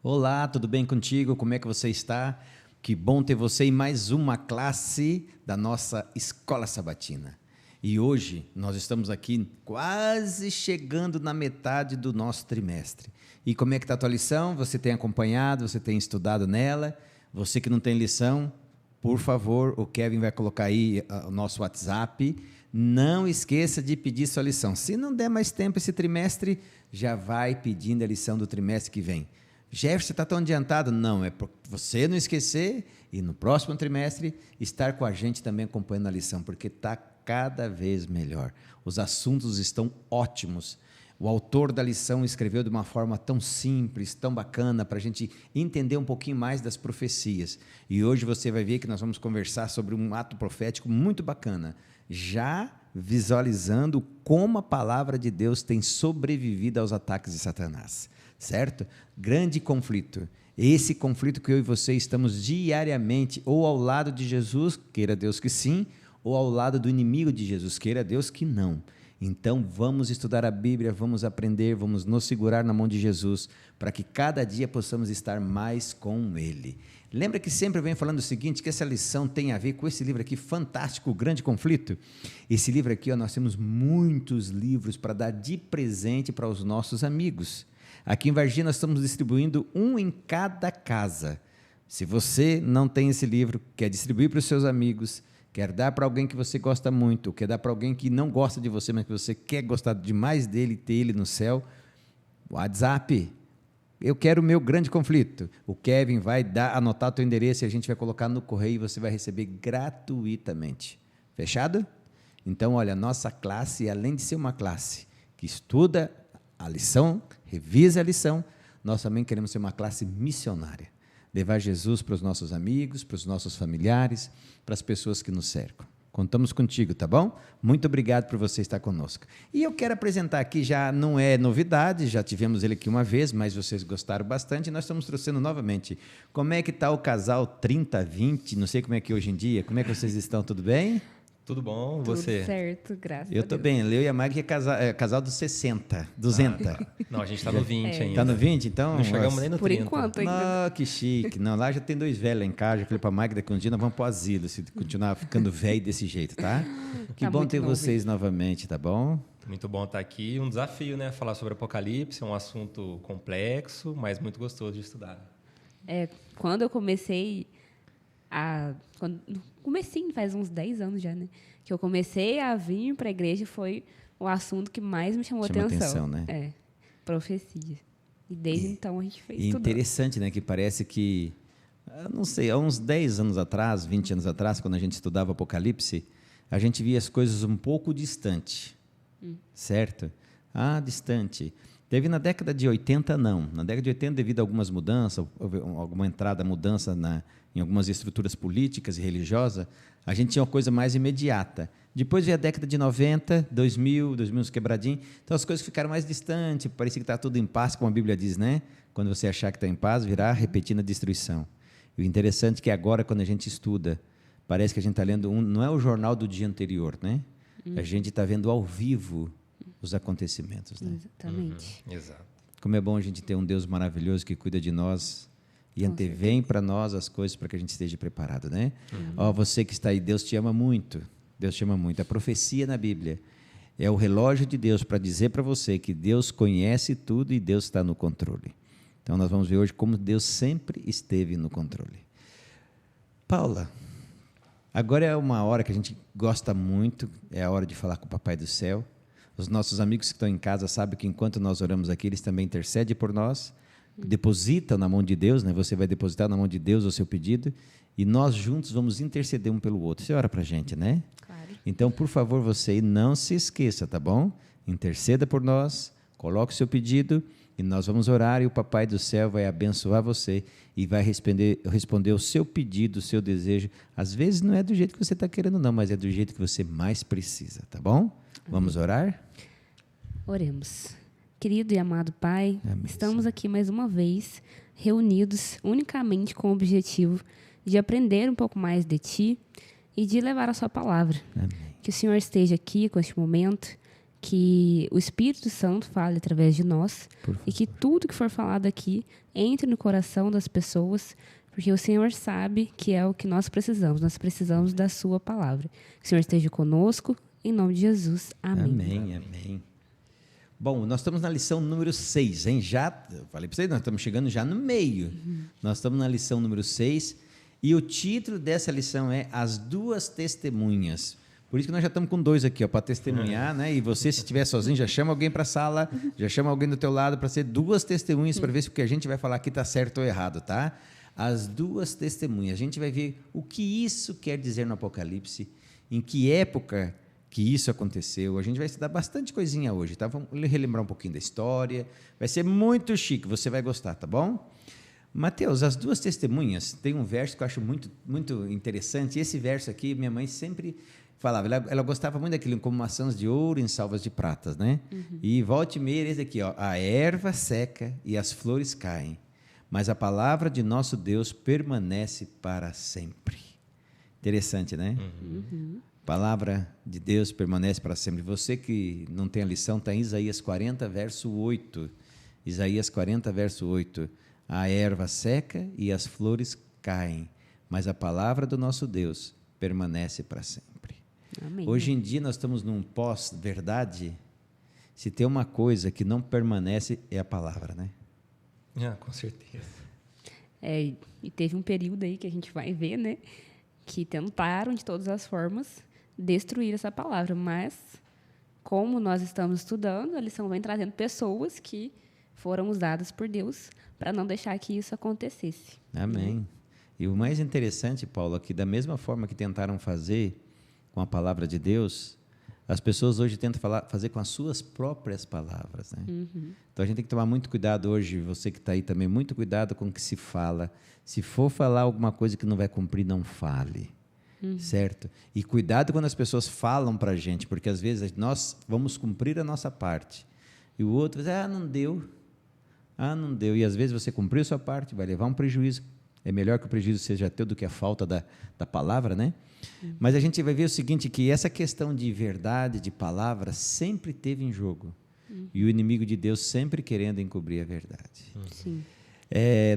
Olá, tudo bem contigo? Como é que você está? Que bom ter você em mais uma classe da nossa Escola Sabatina. E hoje nós estamos aqui quase chegando na metade do nosso trimestre. E como é que está a tua lição? Você tem acompanhado, você tem estudado nela? Você que não tem lição, por favor, o Kevin vai colocar aí o nosso WhatsApp. Não esqueça de pedir sua lição. Se não der mais tempo esse trimestre, já vai pedindo a lição do trimestre que vem. Jefferson, você está tão adiantado? Não, é para você não esquecer e no próximo trimestre estar com a gente também acompanhando a lição, porque está cada vez melhor. Os assuntos estão ótimos. O autor da lição escreveu de uma forma tão simples, tão bacana, para a gente entender um pouquinho mais das profecias. E hoje você vai ver que nós vamos conversar sobre um ato profético muito bacana, já visualizando como a palavra de Deus tem sobrevivido aos ataques de Satanás. Certo? Grande conflito. Esse conflito que eu e você estamos diariamente ou ao lado de Jesus, queira Deus que sim, ou ao lado do inimigo de Jesus, queira Deus que não. Então vamos estudar a Bíblia, vamos aprender, vamos nos segurar na mão de Jesus, para que cada dia possamos estar mais com Ele. Lembra que sempre eu venho falando o seguinte, que essa lição tem a ver com esse livro aqui, fantástico, O Grande Conflito? Esse livro aqui, nós temos muitos livros para dar de presente para os nossos amigos. Aqui em Varginha nós estamos distribuindo um em cada casa. Se você não tem esse livro, quer distribuir para os seus amigos, quer dar para alguém que você gosta muito, quer dar para alguém que não gosta de você, mas que você quer gostar demais dele e ter ele no céu, WhatsApp, eu quero o meu Grande Conflito. O Kevin vai anotar o teu endereço e a gente vai colocar no correio e você vai receber gratuitamente. Fechado? Então, olha, a nossa classe, além de ser uma classe que estuda a lição, revisa a lição, nós também queremos ser uma classe missionária, levar Jesus para os nossos amigos, para os nossos familiares, para as pessoas que nos cercam. Contamos contigo, tá bom? Muito obrigado por você estar conosco. E eu quero apresentar aqui, já não é novidade, já tivemos ele aqui uma vez, mas vocês gostaram bastante, e nós estamos trouxendo novamente. Como é que está o casal 30-20? Não sei como é que hoje em dia, como é que vocês estão, tudo bem? Tudo bom, Tudo você? certo, graças a Eu Deus. estou bem, eu e a Maggie é casal dos 60, 200. Não, a gente está no 20 ainda. Está no 20, então? Não chegamos nem no 30. Por enquanto ainda. Não, que chique. Não, lá já tem 2 velhos lá em casa. Eu falei para a Magda que um dia nós vamos para o asilo, se continuar ficando velho desse jeito, tá? Que Tá bom muito ter novo. vocês novamente, tá bom? Muito bom estar aqui. Um desafio, né? Falar sobre Apocalipse, é um assunto complexo, mas muito gostoso de estudar. Quando eu comecei comecei faz uns 10 anos já, né? Que eu comecei a vir para a igreja, foi o assunto que mais me chamou atenção. Né? Profecia. E desde então a gente fez E tudo. interessante, né? Que parece que, não sei, há uns 10 anos atrás, 20 anos atrás, quando a gente estudava Apocalipse, a gente via as coisas um pouco distante, certo? Distante. Teve na década de 80, não. Na década de 80, devido a algumas mudanças, houve alguma mudança em algumas estruturas políticas e religiosas, a gente tinha uma coisa mais imediata. Depois veio a década de 90, 2000 uns quebradinhos, então as coisas ficaram mais distantes, parecia que está tudo em paz, como a Bíblia diz, né? Quando você achar que está em paz, virá repetida destruição. E o interessante é que agora, quando a gente estuda, parece que a gente está lendo, não é o jornal do dia anterior, né? A gente está vendo ao vivo os acontecimentos, né? Exatamente. Exato. Como é bom a gente ter um Deus maravilhoso que cuida de nós e antevém para nós as coisas para que a gente esteja preparado, né? Você que está aí, Deus te ama muito. Deus te ama muito. A profecia na Bíblia é o relógio de Deus para dizer para você que Deus conhece tudo e Deus está no controle. Então nós vamos ver hoje como Deus sempre esteve no controle. Paula, agora é uma hora que a gente gosta muito, é a hora de falar com o Papai do Céu. Os nossos amigos que estão em casa sabem que enquanto nós oramos aqui, eles também intercedem por nós, depositam na mão de Deus, né? Você vai depositar na mão de Deus o seu pedido, e nós juntos vamos interceder um pelo outro. Você ora para a gente, né? Claro. Então, por favor, você não se esqueça, tá bom? Interceda por nós, coloque o seu pedido, e nós vamos orar, e o Papai do Céu vai abençoar você, e vai responder o seu pedido, o seu desejo. Às vezes não é do jeito que você está querendo, não, mas é do jeito que você mais precisa, tá bom? Vamos orar? Oremos. Querido e amado Pai, Amém, estamos Senhor. aqui mais uma vez, reunidos unicamente com o objetivo de aprender um pouco mais de Ti e de levar a Sua palavra. Amém. Que o Senhor esteja aqui com este momento, que o Espírito Santo fale através de nós e que tudo que for falado aqui entre no coração das pessoas, porque o Senhor sabe que é o que nós precisamos. Nós precisamos da sua palavra. Que o Senhor esteja conosco, em nome de Jesus. Amém. Amém, amém. Bom, nós estamos na lição número 6, hein? Eu falei para vocês, nós estamos chegando já no meio. Nós estamos na lição número 6 e o título dessa lição é As Duas Testemunhas. Por isso que nós já estamos com 2 aqui, para testemunhar, né? E você, se estiver sozinho, já chama alguém para a sala, já chama alguém do teu lado para ser 2 testemunhas, para ver se o que a gente vai falar aqui está certo ou errado, tá? As 2 testemunhas. A gente vai ver o que isso quer dizer no Apocalipse, em que época que isso aconteceu. A gente vai estudar bastante coisinha hoje, tá? Vamos relembrar um pouquinho da história. Vai ser muito chique, você vai gostar, tá bom? Mateus, as 2 testemunhas, tem um verso que eu acho muito, muito interessante. Esse verso aqui, minha mãe sempre falava, ela gostava muito daquilo, como maçãs de ouro em salvas de pratas, né? E volte e meia, esse aqui, ó, a erva seca e as flores caem, mas a palavra de nosso Deus permanece para sempre. Interessante, né? Palavra de Deus permanece para sempre. Você que não tem a lição, está em Isaías 40, verso 8. Isaías 40, verso 8. A erva seca e as flores caem, mas a palavra do nosso Deus permanece para sempre. Amém. Hoje em dia nós estamos num pós-verdade. Se tem uma coisa que não permanece, é a palavra, né? Com certeza. E teve um período aí que a gente vai ver, né? Que tentaram, de todas as formas, destruir essa palavra. Mas, como nós estamos estudando, a lição vem trazendo pessoas que foram usadas por Deus para não deixar que isso acontecesse. Amém. E o mais interessante, Paulo, é que da mesma forma que tentaram fazer com a palavra de Deus, as pessoas hoje tentam fazer com as suas próprias palavras, né? Então a gente tem que tomar muito cuidado hoje, você que está aí também, muito cuidado com o que se fala. Se for falar alguma coisa que não vai cumprir, não fale, certo? E cuidado quando as pessoas falam para a gente, porque às vezes nós vamos cumprir a nossa parte e o outro diz, não deu, não deu. E às vezes você cumpriu a sua parte, vai levar um prejuízo. É melhor que o prejuízo seja teu do que a falta da palavra, né? Mas a gente vai ver o seguinte, que essa questão de verdade, de palavra, sempre teve em jogo. E o inimigo de Deus sempre querendo encobrir a verdade. Sim.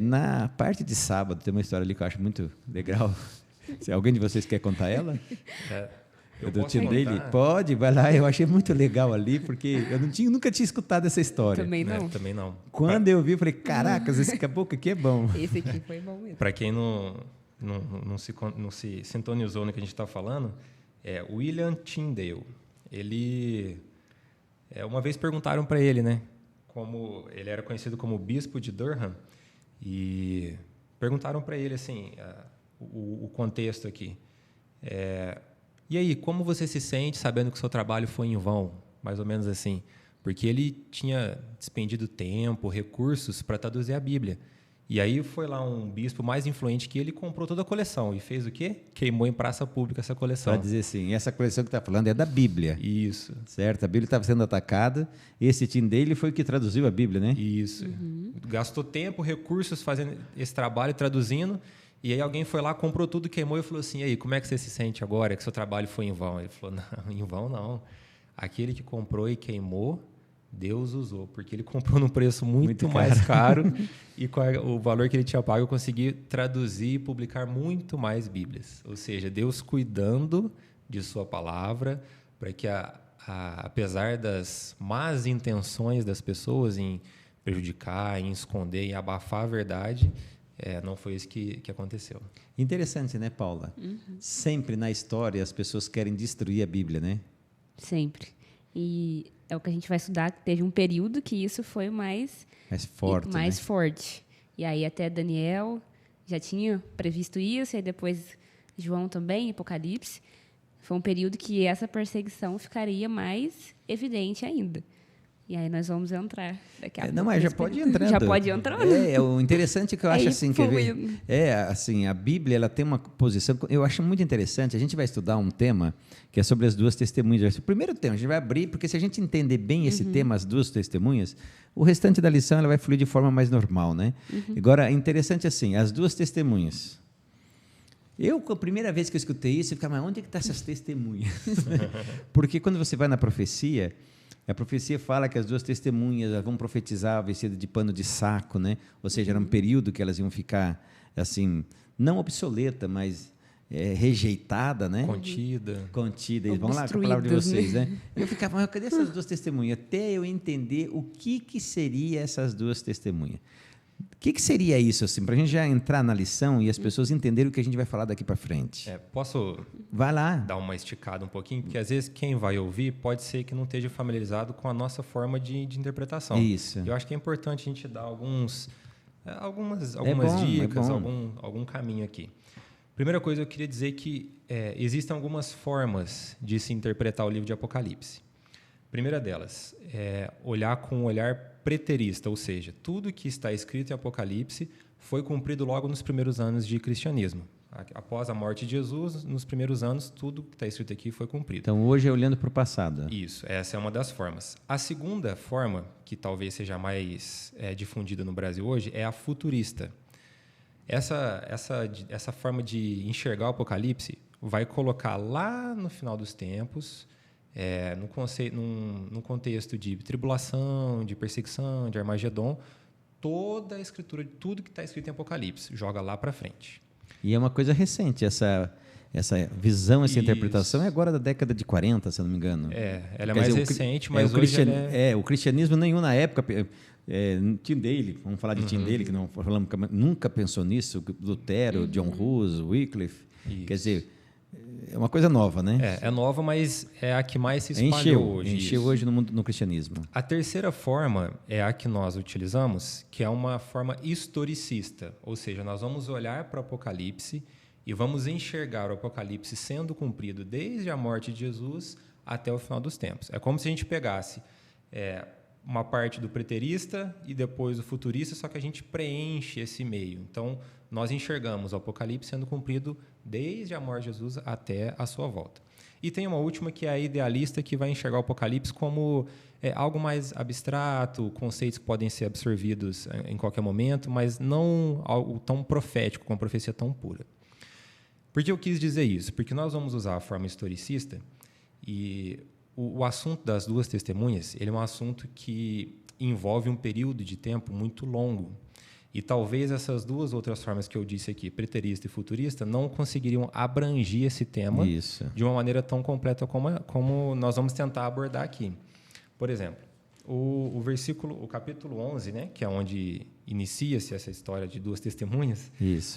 Na parte de sábado, tem uma história ali que eu acho muito legal. Se alguém de vocês quer contar ela? Eu do posso tio dele? contar? Pode, vai lá. Eu achei muito legal ali, porque eu nunca tinha escutado essa história. Também não. Também não. Quando eu vi, eu falei, caracas, esse caboclo aqui é bom. Esse aqui foi bom mesmo. Para quem não se sintonizou no que a gente está falando, William Tyndale. Ele, uma vez perguntaram para ele, né, como ele era conhecido como bispo de Durham, e perguntaram para ele assim, o contexto aqui. E aí, como você se sente sabendo que o seu trabalho foi em vão? Mais ou menos assim. Porque ele tinha despendido tempo, recursos para traduzir a Bíblia. E aí foi lá um bispo mais influente que ele comprou toda a coleção. E fez o quê? Queimou em praça pública essa coleção. Para dizer assim, essa coleção que está falando é da Bíblia. Isso. Certo? A Bíblia estava sendo atacada. Esse Tyndale foi o que traduziu a Bíblia, né? Isso. Gastou tempo, recursos fazendo esse trabalho, traduzindo. E aí alguém foi lá, comprou tudo, queimou e falou assim, e aí, como é que você se sente agora que seu trabalho foi em vão? Ele falou, não, em vão não. Aquele que comprou e queimou, Deus usou, porque ele comprou num preço muito mais caro e com o valor que ele tinha pago eu consegui traduzir e publicar muito mais Bíblias. Ou seja, Deus cuidando de sua palavra para que, apesar das más intenções das pessoas em prejudicar, em esconder, em abafar a verdade, não foi isso que aconteceu. Interessante, né, Paula? Sempre na história as pessoas querem destruir a Bíblia, né? Sempre. E é o que a gente vai estudar, que teve um período que isso foi mais forte, mais né? forte. E aí até Daniel já tinha previsto isso, e depois João também, Apocalipse. Foi um período que essa perseguição ficaria mais evidente ainda. E aí nós vamos entrar daqui a pouco. Não, mas já pode ir entrando. Já pode ir entrando? O interessante é que eu acho assim, quer ver? fluindo. Assim, a Bíblia, ela tem uma posição, eu acho muito interessante, a gente vai estudar um tema que é sobre as 2 testemunhas. O primeiro tema, a gente vai abrir, porque se a gente entender bem esse tema, as 2 testemunhas, o restante da lição ela vai fluir de forma mais normal, né? Agora, interessante assim, as 2 testemunhas. A primeira vez que eu escutei isso, eu ficava, mas onde é que estão essas testemunhas? Porque quando você vai na profecia, A profecia fala que as duas testemunhas vão profetizar vestidas de pano de saco, né? Ou seja, era um período que elas iam ficar, assim, não obsoleta, mas rejeitada, né? Contida. Ou Vamos lá com a palavra de vocês, né? Eu ficava, mas cadê essas duas testemunhas? Até eu entender o que seria essas duas testemunhas. O que seria isso, assim, para a gente já entrar na lição e as pessoas entenderem o que a gente vai falar daqui para frente? Posso Vai lá. dar uma esticada um pouquinho? Porque, às vezes, quem vai ouvir pode ser que não esteja familiarizado com a nossa forma de interpretação. Isso. Eu acho que é importante a gente dar algumas bom, dicas, algum caminho aqui. Primeira coisa, eu queria dizer que existem algumas formas de se interpretar o livro de Apocalipse. Primeira delas é olhar com um olhar preterista, ou seja, tudo que está escrito em Apocalipse foi cumprido logo nos primeiros anos de cristianismo. Após a morte de Jesus, nos primeiros anos, tudo que está escrito aqui foi cumprido. Então, hoje é olhando para o passado. Isso, essa é uma das formas. A segunda forma, que talvez seja mais difundida no Brasil hoje, é a futurista. Essa forma de enxergar o Apocalipse vai colocar lá no final dos tempos, num contexto de tribulação, de perseguição, de Armagedon, toda a escritura de tudo que está escrito em Apocalipse, joga lá para frente. E é uma coisa recente, essa visão, essa interpretação é agora da década de 40, se eu não me engano. Ela é mais recente, mas hoje o cristianismo nenhum na época... Tyndale, vamos falar de Tyndale, que não falamos, nunca pensou nisso, Lutero, John Hus, Wycliffe, quer dizer, é uma coisa nova, né? É nova, mas é a que mais se espalhou hoje. Encheu hoje no cristianismo. A terceira forma é a que nós utilizamos, que é uma forma historicista, ou seja, nós vamos olhar para o Apocalipse e vamos enxergar o Apocalipse sendo cumprido desde a morte de Jesus até o final dos tempos. É como se a gente pegasse uma parte do preterista e depois do futurista, só que a gente preenche esse meio. Então, nós enxergamos o Apocalipse sendo cumprido desde a morte de Jesus até a sua volta. E tem uma última, que é a idealista, que vai enxergar o Apocalipse como algo mais abstrato, conceitos que podem ser absorvidos em qualquer momento, mas não algo tão profético, com uma profecia tão pura. Por que eu quis dizer isso? Porque nós vamos usar a forma historicista e o assunto das duas testemunhas, ele é um assunto que envolve um período de tempo muito longo. E talvez essas duas outras formas que eu disse aqui, preterista e futurista, não conseguiriam abranger esse tema de uma maneira tão completa como nós vamos tentar abordar aqui. Por exemplo, o capítulo 11, né, que é onde inicia-se essa história de duas testemunhas,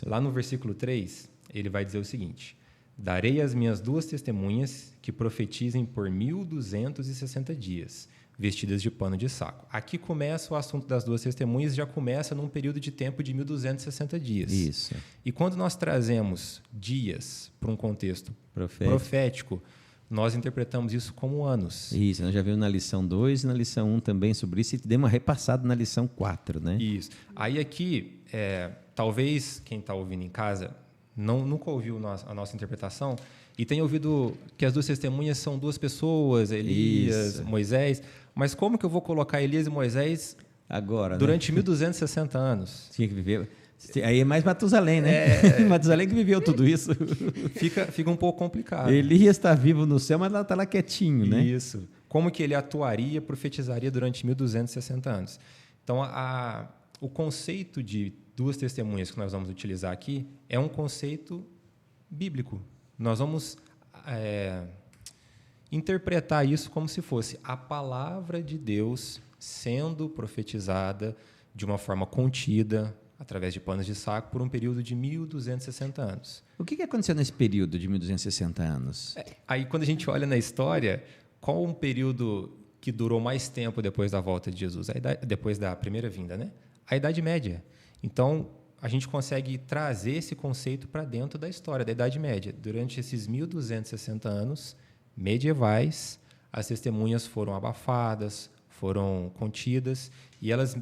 lá no versículo 3, ele vai dizer o seguinte: darei as minhas duas testemunhas que profetizem por 1260 dias, vestidas de pano de saco. Aqui começa o assunto das duas testemunhas, já começa num período de tempo de 1260 dias. Isso. E quando nós trazemos dias para um contexto profético, nós interpretamos isso como anos. Isso, nós já vimos na lição 2 e na lição 1 também sobre isso, e demos uma repassada na lição 4, né? Isso. Aí aqui, talvez quem está ouvindo em casa nunca ouviu a nossa interpretação e tem ouvido que as duas testemunhas são duas pessoas, Elias, Moisés, mas como que eu vou colocar Elias e Moisés agora, durante 1260 anos? Tinha que viver... Aí é mais Matusalém, né? Matusalém que viveu tudo isso. Fica um pouco complicado. Elias está vivo no céu, mas está lá quietinho, né? Isso. Como que ele atuaria, profetizaria durante 1260 anos? Então, o conceito de duas testemunhas que nós vamos utilizar aqui é um conceito bíblico. Nós vamos interpretar isso como se fosse a palavra de Deus sendo profetizada de uma forma contida, através de panos de saco, por um período de 1260 anos. O que aconteceu nesse período de 1260 anos? Aí, quando a gente olha na história, qual um período que durou mais tempo depois da volta de Jesus? Depois da primeira vinda, né? A Idade Média. Então, a gente consegue trazer esse conceito para dentro da história da Idade Média. Durante esses 1260 anos medievais, as testemunhas foram abafadas, foram contidas, e elas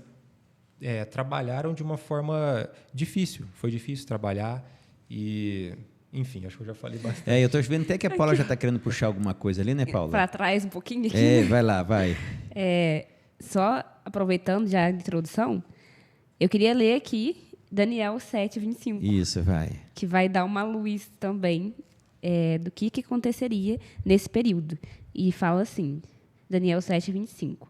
trabalharam de uma forma difícil. Foi difícil trabalhar e, enfim, acho que eu já falei bastante. Eu estou vendo até que a Paula já está querendo puxar alguma coisa ali, né, Paula? Para trás um pouquinho aqui. Vai lá, vai. Só aproveitando já a introdução, eu queria ler aqui Daniel 7:25. Isso, vai. Que vai dar uma luz também do que aconteceria nesse período. E fala assim: Daniel 7:25.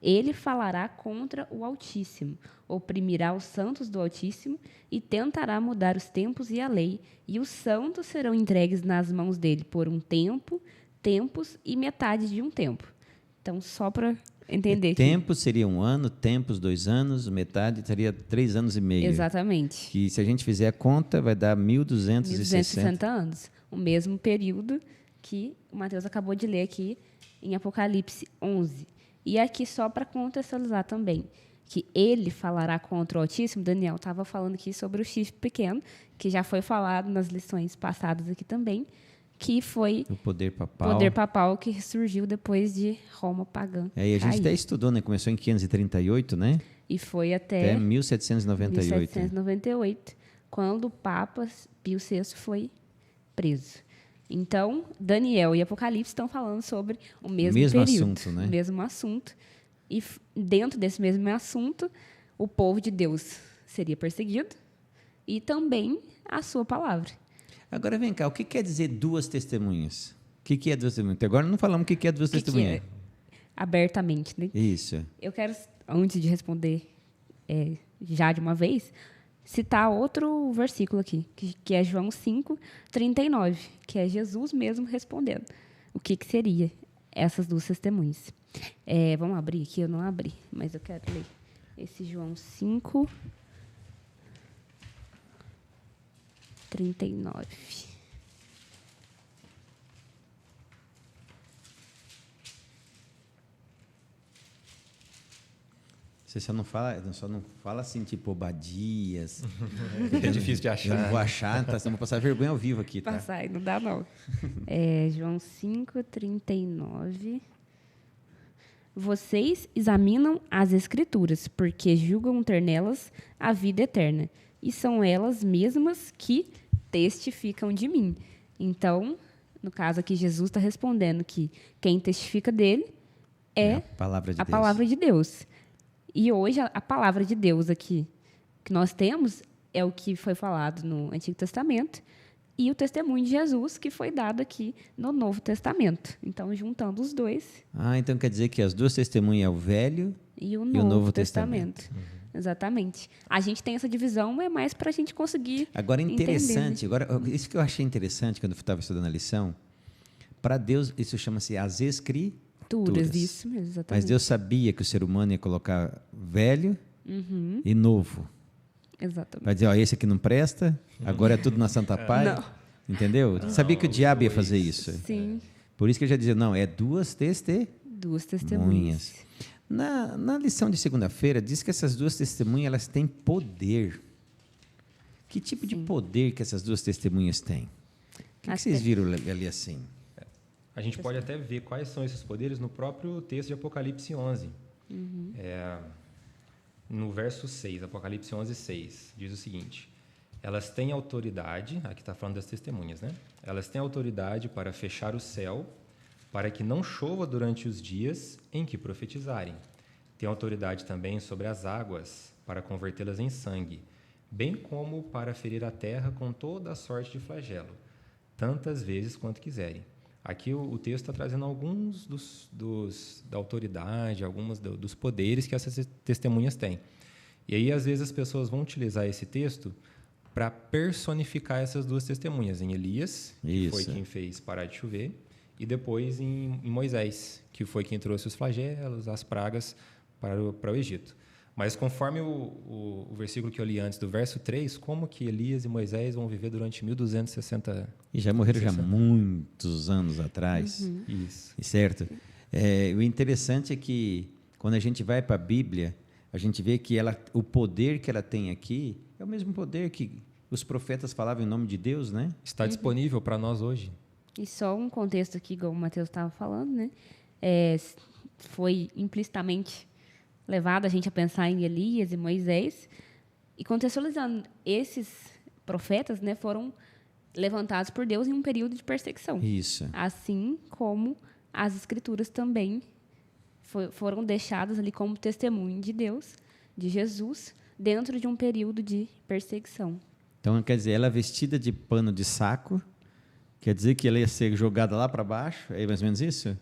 Ele falará contra o Altíssimo, oprimirá os santos do Altíssimo e tentará mudar os tempos e a lei, e os santos serão entregues nas mãos dele por um tempo, tempos e metade de um tempo. Então, só para entender. Tempo seria 1 ano, tempos 2 anos, metade seria 3 anos e meio. Exatamente. Que se a gente fizer a conta, vai dar 1.260. 1260 anos. O mesmo período que o Mateus acabou de ler aqui em Apocalipse 11. E aqui, só para contextualizar também, que ele falará contra o Altíssimo, Daniel estava falando aqui sobre o chifre pequeno, que já foi falado nas lições passadas aqui também, que foi o poder papal que surgiu depois de Roma pagã. Aí a gente até estudou, né? Começou em 538, né? E foi até 1798. 1798, quando o Papa Pio VI foi preso. Então, Daniel e Apocalipse estão falando sobre o mesmo período. Assunto, né? O mesmo assunto. E dentro desse mesmo assunto, o povo de Deus seria perseguido e também a sua palavra. Agora vem cá, o que quer dizer duas testemunhas? O que é duas testemunhas? Até agora não falamos o que é duas testemunhas. Que é? Abertamente, né? Isso. Eu quero, antes de responder já de uma vez, citar outro versículo aqui, que é João 5:39, que é Jesus mesmo respondendo. O que seria essas duas testemunhas? Vamos abrir aqui, eu não abri, mas eu quero ler esse João 5:39. Você só não fala assim, tipo Obadias. É difícil de achar. Eu não vou achar, tá? Senão vou passar vergonha ao vivo aqui, tá? Passar, não dá não. João 5:39. Vocês examinam as Escrituras, porque julgam ter nelas a vida eterna, e são elas mesmas que testificam de mim. Então, no caso aqui, Jesus está respondendo que quem testifica dele é a palavra de a Deus. palavra de Deus. E hoje, a palavra de Deus aqui que nós temos é o que foi falado no Antigo Testamento e o testemunho de Jesus que foi dado aqui no Novo Testamento. Então, juntando os dois. Então quer dizer que as duas testemunhas é o Velho e o Novo Testamento. Exatamente. A gente tem essa divisão, é mais para a gente conseguir Agora, interessante, entender, né? Agora, isso que eu achei interessante quando eu estava estudando a lição, para Deus, isso chama-se as Escrituras. Isso mesmo, exatamente. Mas Deus sabia que o ser humano ia colocar velho e novo. Exatamente. Vai dizer, esse aqui não presta, agora é tudo na Santa Paz. Não. Entendeu? Sabia que o diabo ia fazer isso. Sim. Por isso que ele já dizia, não, é duas testemunhas. Na lição de segunda-feira, diz que essas duas testemunhas elas têm poder. Que tipo de poder que essas duas testemunhas têm? O que vocês viram ali assim? A gente pode até ver quais são esses poderes no próprio texto de Apocalipse 11. No verso 6, Apocalipse 11:6, diz o seguinte: elas têm autoridade, aqui está falando das testemunhas, né? Elas têm autoridade para fechar o céu, para que não chova durante os dias em que profetizarem. Têm autoridade também sobre as águas, para convertê-las em sangue, bem como para ferir a terra com toda a sorte de flagelo, tantas vezes quanto quiserem. Aqui o texto está trazendo alguns da autoridade, alguns dos poderes que essas testemunhas têm. E aí, às vezes, as pessoas vão utilizar esse texto para personificar essas duas testemunhas, em Elias, que foi quem fez parar de chover, e depois em Moisés, que foi quem trouxe os flagelos, as pragas para o Egito. Mas conforme o versículo que eu li antes, do verso 3, como que Elias e Moisés vão viver durante 1260 E já morreram já muitos anos atrás. Isso. Certo? O interessante é que, quando a gente vai para a Bíblia, a gente vê que o poder que ela tem aqui é o mesmo poder que os profetas falavam em nome de Deus, né? Está disponível para nós hoje. E só um contexto aqui, igual o Mateus estava falando, né? Foi implicitamente levado a gente a pensar em Elias e Moisés, e contextualizando, esses profetas, né, foram levantados por Deus em um período de perseguição. Isso. Assim como as Escrituras também foram deixadas ali como testemunho de Deus, de Jesus, dentro de um período de perseguição. Então, quer dizer, ela vestida de pano de saco, Quer dizer que ela ia ser jogada lá para baixo? É mais ou menos isso?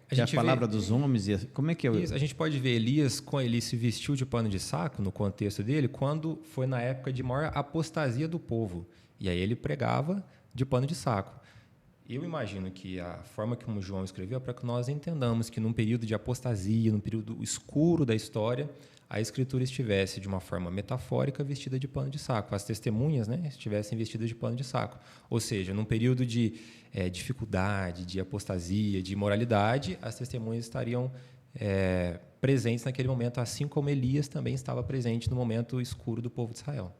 Que a palavra dos homens... Como é que é? Isso, a gente pode ver Elias, quando ele se vestiu de pano de saco, no contexto dele, quando foi na época de maior apostasia do povo. E aí ele pregava de pano de saco. Eu imagino que a forma como João escreveu é para que nós entendamos que num período de apostasia, num período escuro da história, a Escritura estivesse de uma forma metafórica vestida de pano de saco. As testemunhas, né, estivessem vestidas de pano de saco. Ou seja, num período de dificuldade, de apostasia, de imoralidade, as testemunhas estariam presentes naquele momento, assim como Elias também estava presente no momento escuro do povo de Israel.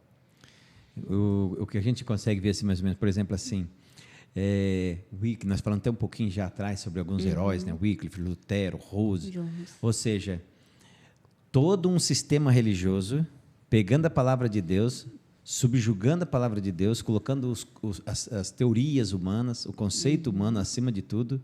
O que a gente consegue ver, assim, mais ou menos, por exemplo, assim, nós falamos até um pouquinho já atrás sobre alguns heróis, né? Wycliffe, Lutero, Rose. Ou seja, todo um sistema religioso pegando a palavra de Deus, subjugando a palavra de Deus, colocando as teorias humanas, o conceito humano acima de tudo,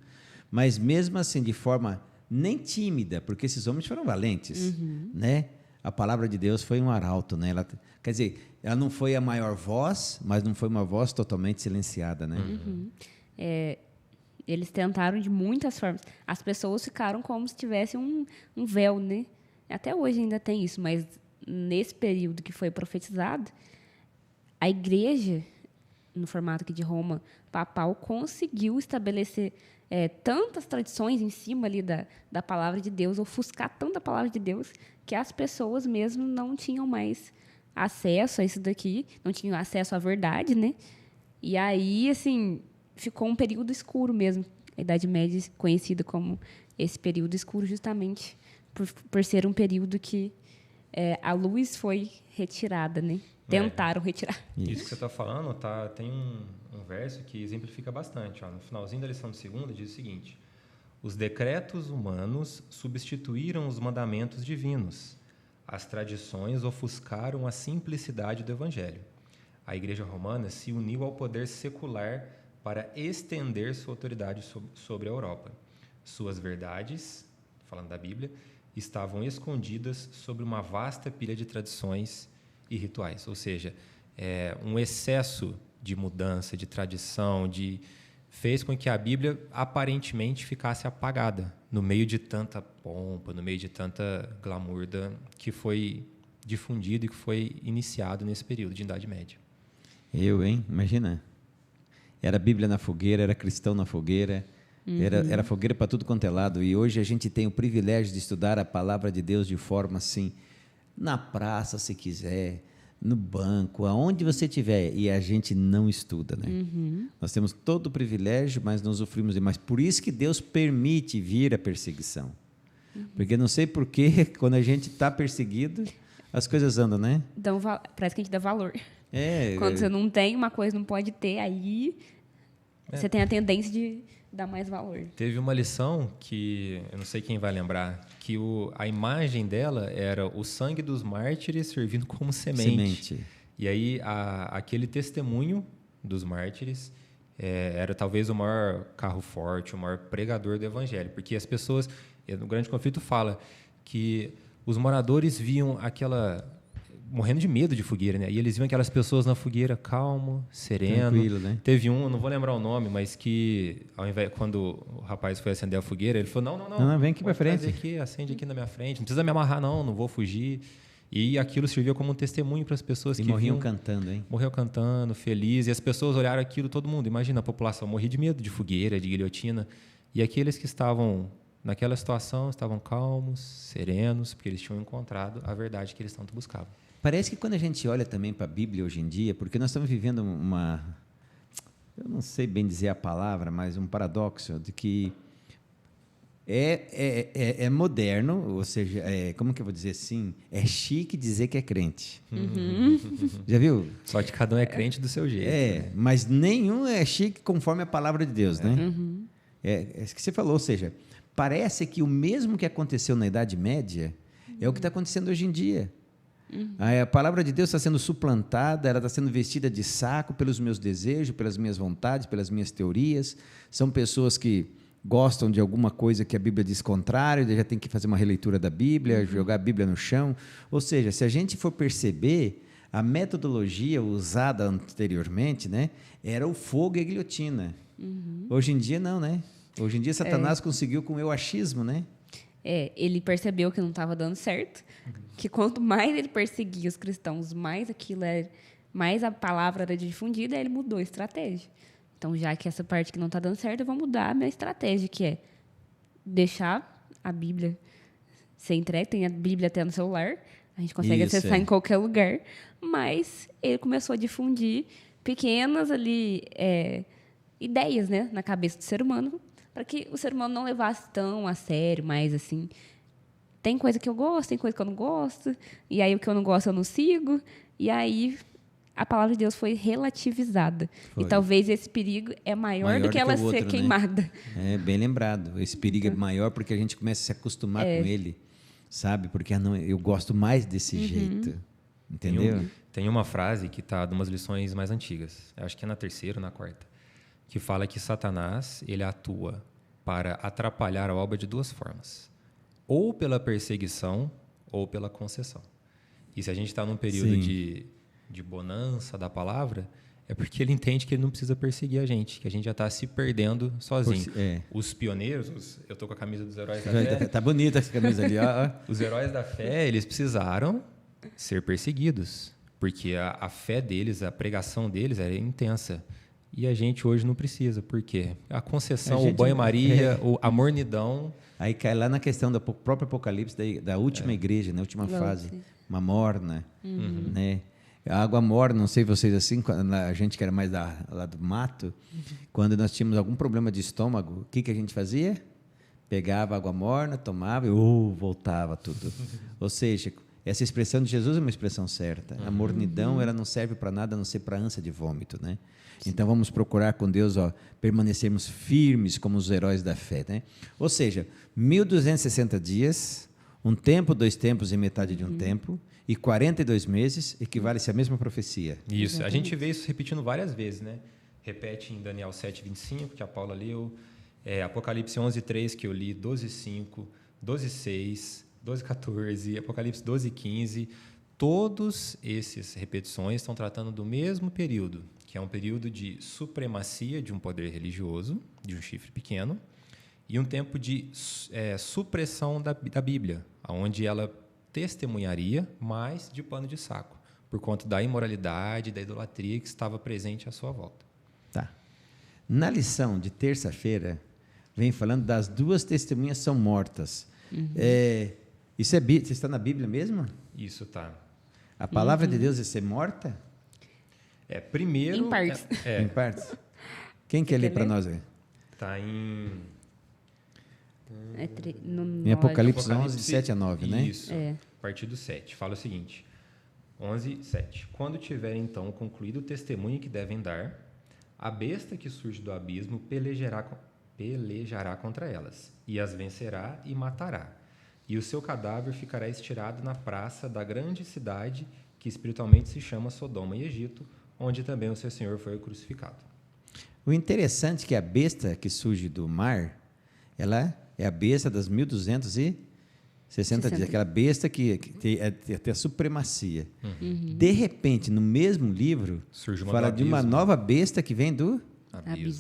mas mesmo assim de forma nem tímida, porque esses homens foram valentes, né? A palavra de Deus foi um arauto, né? Quer dizer, ela não foi a maior voz, mas não foi uma voz totalmente silenciada, né? Eles tentaram de muitas formas. As pessoas ficaram como se tivesse um véu, né? Até hoje ainda tem isso, mas nesse período que foi profetizado, a igreja, no formato aqui de Roma, papal, conseguiu estabelecer tantas tradições em cima ali da palavra de Deus, ofuscar tanto a palavra de Deus, que as pessoas mesmo não tinham mais acesso a isso daqui, não tinham acesso à verdade, né? E aí, assim, ficou um período escuro mesmo. A Idade Média conhecida como esse período escuro justamente por ser um período que a luz foi retirada, né? Tentaram retirar. Isso que você está falando, tem um verso que exemplifica bastante. Ó, no finalzinho da lição de segunda, diz o seguinte: os decretos humanos substituíram os mandamentos divinos. As tradições ofuscaram a simplicidade do Evangelho. A Igreja Romana se uniu ao poder secular para estender sua autoridade sobre a Europa. Suas verdades, falando da Bíblia, estavam escondidas sobre uma vasta pilha de tradições e rituais. Ou seja, um excesso de mudança, de tradição, fez com que a Bíblia aparentemente ficasse apagada no meio de tanta pompa, no meio de tanta glamour que foi difundido e que foi iniciado nesse período de Idade Média. Imagina. Era Bíblia na fogueira, era cristão na fogueira, era fogueira para tudo quanto é lado. E hoje a gente tem o privilégio de estudar a palavra de Deus de forma assim, na praça, se quiser, no banco, aonde você estiver, e a gente não estuda, né? Nós temos todo o privilégio, mas não usufruímos demais. Por isso que Deus permite vir a perseguição. Porque não sei por que, quando a gente está perseguido, as coisas andam, né? Parece que a gente dá valor. Quando você não tem uma coisa, não pode ter, aí você tem a tendência de dar mais valor. Teve uma lição que, eu não sei quem vai lembrar, que a imagem dela era o sangue dos mártires servindo como semente. E aí, aquele testemunho dos mártires era talvez o maior carro forte, o maior pregador do evangelho. Porque as pessoas, no Grande Conflito fala que os moradores viam morrendo de medo de fogueira, né? E eles viam aquelas pessoas na fogueira calmo, sereno. Tranquilo, né? Teve eu não vou lembrar o nome, mas que quando o rapaz foi acender a fogueira, ele falou: não, vem aqui para frente. Aqui, acende aqui na minha frente, não precisa me amarrar não vou fugir. E aquilo serviu como um testemunho para as pessoas que morriam cantando, hein? Morreu cantando, feliz, e as pessoas olharam aquilo, todo mundo, imagina a população morria de medo de fogueira, de guilhotina, e aqueles que estavam naquela situação estavam calmos, serenos, porque eles tinham encontrado a verdade que eles tanto buscavam. Parece que quando a gente olha também para a Bíblia hoje em dia, porque nós estamos vivendo eu não sei bem dizer a palavra, mas um paradoxo de que é moderno, ou seja, como que eu vou dizer assim? É chique dizer que é crente. Já viu? Só que cada um é crente do seu jeito. Mas nenhum é chique conforme a palavra de Deus, né? É isso que você falou, ou seja, parece que o mesmo que aconteceu na Idade Média é o que está acontecendo hoje em dia. A palavra de Deus está sendo suplantada, ela está sendo vestida de saco pelos meus desejos, pelas minhas vontades, pelas minhas teorias. São pessoas que gostam de alguma coisa que a Bíblia diz contrário, já tem que fazer uma releitura da Bíblia, jogar a Bíblia no chão. Ou seja, se a gente for perceber, A metodologia usada anteriormente, né, era o fogo e a guilhotina. Hoje em dia, não, né? Hoje em dia, Satanás conseguiu com o achismo, né? Ele percebeu que não estava dando certo, que quanto mais ele perseguia os cristãos, mais a palavra era difundida, aí ele mudou a estratégia. Então, já que essa parte que não está dando certo, eu vou mudar a minha estratégia, que é deixar a Bíblia ser entregue. Tem a Bíblia até no celular, a gente consegue acessar em qualquer lugar, mas ele começou a difundir pequenas ali ideias, né, na cabeça do ser humano, para que o ser humano não levasse tão a sério, mais assim. Tem coisa que eu gosto, tem coisa que eu não gosto, e aí o que eu não gosto eu não sigo, e aí a palavra de Deus foi relativizada. Foi. E talvez esse perigo é maior do que ela ser queimada. É, bem lembrado. Esse perigo é maior porque a gente começa a se acostumar com ele, sabe? Porque eu gosto mais desse jeito, entendeu? Tem uma frase que está de umas lições mais antigas, eu acho que é na 3ª ou na 4ª, que fala que Satanás ele atua para atrapalhar a obra de 2 formas. Ou pela perseguição ou pela concessão. E se a gente está num período de bonança da palavra, é porque ele entende que ele não precisa perseguir a gente, que a gente já está se perdendo sozinho. Os pioneiros, eu estou com a camisa dos Heróis da Fé. Tá bonita essa camisa ali. Os Heróis da Fé, eles precisaram ser perseguidos, porque a fé deles, a pregação deles era intensa. E a gente hoje não precisa, por quê? A concessão, o banho-maria, a mornidão. Aí cai lá na questão do próprio Apocalipse, da última igreja, na última fase. Uma morna, né? A água morna, não sei vocês assim, a gente que era mais lá do mato, quando nós tínhamos algum problema de estômago, o que a gente fazia? Pegava água morna, tomava e voltava tudo. Ou seja, essa expressão de Jesus é uma expressão certa. A mornidão ela não serve para nada a não ser para ânsia de vômito, né? Então vamos procurar com Deus permanecermos firmes como os heróis da fé, né? Ou seja, 1260 dias, um tempo, 2 tempos e metade de um tempo, e 42 meses equivale-se à mesma profecia. Isso, exatamente. A gente vê isso repetindo várias vezes, né? Repete em Daniel 7:25, que a Paula leu, Apocalipse 11:3, que eu li, 12:5, 12:6, 12:14, Apocalipse 12:15. Todos esses repetições estão tratando do mesmo período, que é um período de supremacia de um poder religioso, de um chifre pequeno, e um tempo de supressão da Bíblia, onde ela testemunharia, mas de pano de saco, por conta da imoralidade, da idolatria que estava presente à sua volta. Tá. Na lição de terça-feira, vem falando das 2 testemunhas são mortas. Isso está na Bíblia mesmo? Isso está. A palavra de Deus é ser morta? Primeiro... Em partes. Em partes. Quem quer ler para nós aí? Está em... Em Apocalipse 11, de 7 a 9, né? Isso, a partir do 7. Fala o seguinte, 11, 7. Quando tiverem, então, concluído o testemunho que devem dar, a besta que surge do abismo pelejará contra elas, e as vencerá e matará. E o seu cadáver ficará estirado na praça da grande cidade, que espiritualmente se chama Sodoma e Egito, onde também o seu Senhor foi crucificado. O interessante é que a besta que surge do mar, ela é a besta das 1260 dias, aquela besta que tem a supremacia. De repente, no mesmo livro, fala de uma nova besta que vem do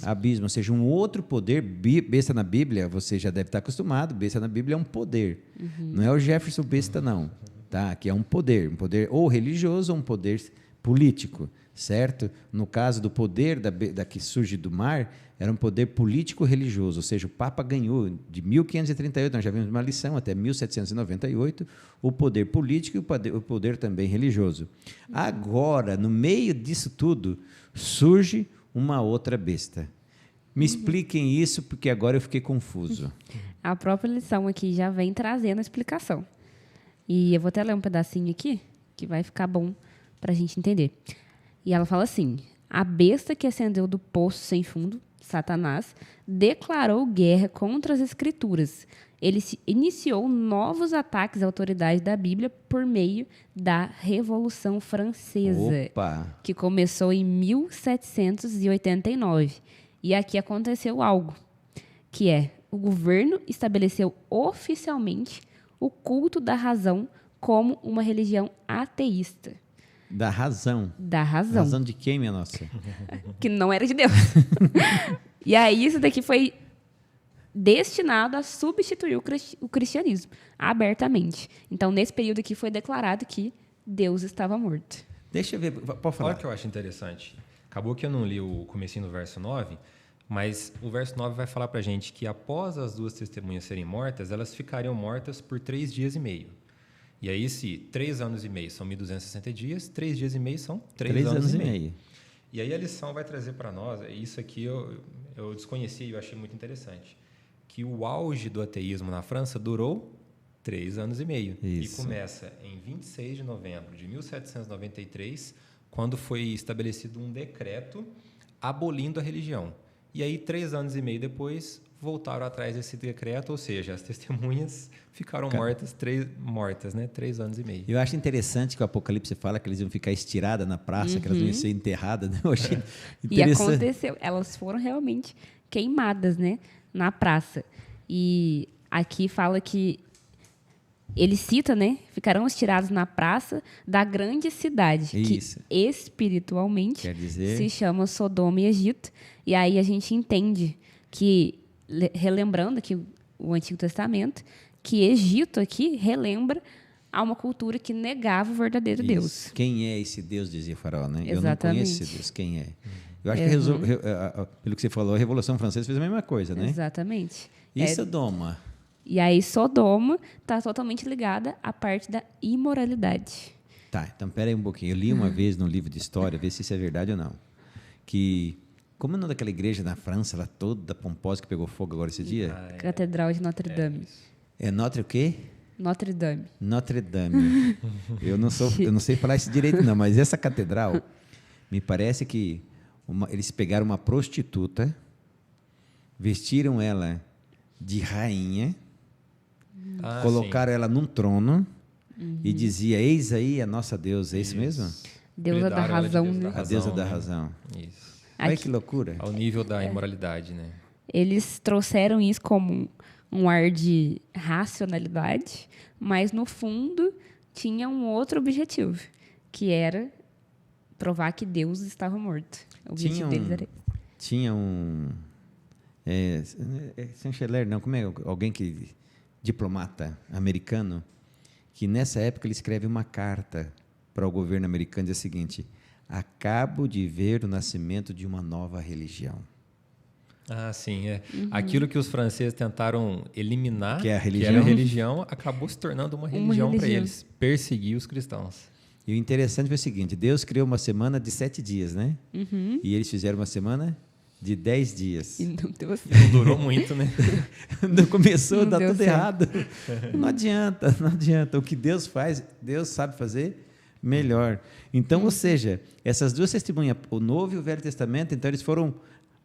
abismo, ou seja, um outro poder. Besta na Bíblia, você já deve estar acostumado, besta na Bíblia é um poder. Não é o Jefferson besta, não. Tá? Que é um poder ou religioso ou um poder político, certo? No caso do poder da que surge do mar, era um poder político-religioso, ou seja, o Papa ganhou de 1538, nós já vimos uma lição, até 1798, o poder político e o poder também religioso. Agora, no meio disso tudo, surge uma outra besta. Me expliquem isso, porque agora eu fiquei confuso. A própria lição aqui já vem trazendo a explicação. E eu vou até ler um pedacinho aqui, que vai ficar bom para a gente entender. E ela fala assim: a besta que ascendeu do poço sem fundo, Satanás, declarou guerra contra as Escrituras. Ele iniciou novos ataques à autoridade da Bíblia por meio da Revolução Francesa, que começou em 1789. E aqui aconteceu algo, que o governo estabeleceu oficialmente o culto da razão como uma religião ateísta. Da razão. da razão. Razão de quem, minha nossa? Que não era de Deus. E aí isso daqui foi destinado a substituir o cristianismo, abertamente. Então, nesse período aqui foi declarado que Deus estava morto. Deixa eu ver, pode Olha falar. o que eu acho interessante. Acabou que eu não li o comecinho do verso 9, mas o verso 9 vai falar para a gente que após as duas testemunhas serem mortas, elas ficariam mortas por 3 dias e meio. E aí, se 3 anos e meio são 1.260 dias, 3 dias e meio são 3 anos e meio. E aí a lição vai trazer para nós, isso aqui eu desconheci e eu achei muito interessante, que o auge do ateísmo na França durou 3 anos e meio. Isso. E começa em 26 de novembro de 1793, quando foi estabelecido um decreto abolindo a religião. E aí, 3 anos e meio depois, voltaram atrás desse decreto, ou seja, as testemunhas ficaram mortas 3 anos e meio. Eu acho interessante que o Apocalipse fala que eles iam ficar estiradas na praça, que elas iam ser enterradas. Né? Eu achei E interessante. aconteceu, elas foram realmente queimadas, né, na praça. E aqui fala que ele cita, né, ficarão estirados na praça da grande cidade, Isso. que espiritualmente Quer dizer? se chama Sodoma e Egito. E aí a gente entende que, relembrando aqui o Antigo Testamento, que Egito aqui relembra a uma cultura que negava o verdadeiro Deus. Quem é esse Deus, dizia Faraó, né? Eu não Exatamente. conheço esse Deus, quem é? Eu acho que, pelo que você falou, a Revolução Francesa fez a mesma coisa, né? Exatamente. E Sodoma? E aí Sodoma está totalmente ligada à parte da imoralidade. Tá, então pera aí um pouquinho. Eu li uma vez num livro de história, ver se isso é verdade ou não, que, como é o nome daquela igreja na França, lá toda pomposa, que pegou fogo agora esse dia? Catedral de Notre Dame. É Notre o quê? Notre Dame. Notre Dame. Eu não sei falar isso direito não, mas essa catedral, me parece que eles pegaram uma prostituta, vestiram ela de rainha, colocaram ela num trono e dizia, eis aí a nossa deusa, é isso mesmo? Deusa da Apelidaram ela de razão, deusa né? da A deusa da né? razão. Isso. Olha Aqui- que loucura. Ao nível da imoralidade, né? Eles trouxeram isso como um ar de racionalidade, mas no fundo tinha um outro objetivo, que era provar que Deus estava morto. O objetivo deles era esse. Tinha um... Saint-Hilaire, não, como é? Alguém que... diplomata americano, que nessa época ele escreve uma carta para o governo americano, diz o seguinte, acabo de ver o nascimento de uma nova religião. Ah, sim. Aquilo que os franceses tentaram eliminar, Que é a que era religião. a religião, acabou se tornando uma religião para religião. eles, perseguir os cristãos. E o interessante foi o seguinte, Deus criou uma semana de 7 dias, né? E eles fizeram uma semana de 10 dias. E não deu certo. Não durou muito, né? Não começou a Não dar deu tudo certo. errado. Não adianta, não adianta. O que Deus faz, Deus sabe fazer melhor. Então, ou seja, essas duas testemunhas, o Novo e o Velho Testamento, então eles foram,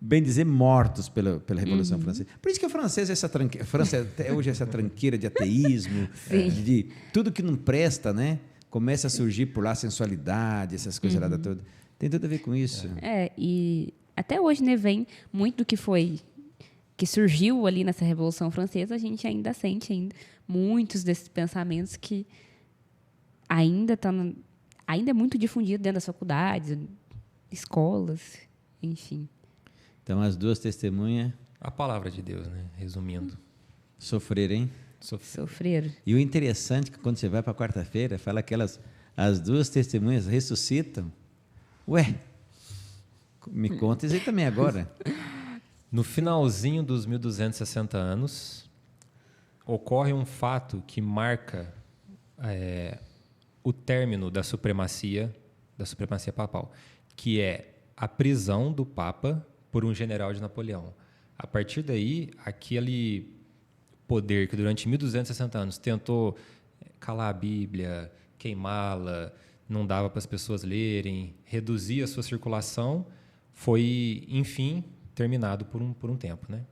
bem dizer, mortos pela Revolução Francesa. Por isso que a França até hoje é essa tranqueira de ateísmo, de tudo que não presta, né? Começa a surgir por lá sensualidade, essas coisas lá todas. Tem tudo a ver com isso. E até hoje, né, vem muito do que surgiu ali nessa Revolução Francesa, a gente ainda sente muitos desses pensamentos que ainda é muito difundido dentro das faculdades, escolas, enfim. Então, as duas testemunhas A palavra de Deus, né? Resumindo. sofreram, hein? Sofreram. E o interessante é que quando você vai para quarta-feira, fala que as duas testemunhas ressuscitam. Ué, me conta isso aí também agora. No finalzinho dos 1260 anos, ocorre um fato que marca o término da supremacia papal, que é a prisão do Papa por um general de Napoleão. A partir daí, aquele poder que durante 1260 anos tentou calar a Bíblia, queimá-la, não dava para as pessoas lerem, reduzir a sua circulação, foi, enfim, terminado por um tempo, né?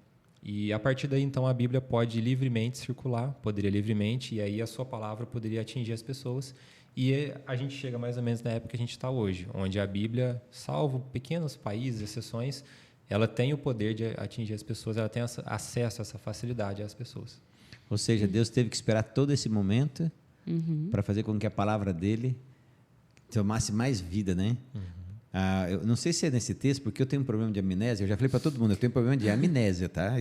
E a partir daí, então, a Bíblia pode livremente circular, poderia livremente, e aí a sua palavra poderia atingir as pessoas. E a gente chega mais ou menos na época que a gente está hoje, onde a Bíblia, salvo pequenos países, exceções, ela tem o poder de atingir as pessoas, ela tem acesso a essa facilidade às pessoas. Ou seja, Deus teve que esperar todo esse momento para fazer com que a palavra dele tomasse mais vida, né? Eu não sei se é nesse texto, porque eu tenho um problema de amnésia. Eu já falei para todo mundo, eu tenho um problema de amnésia, tá?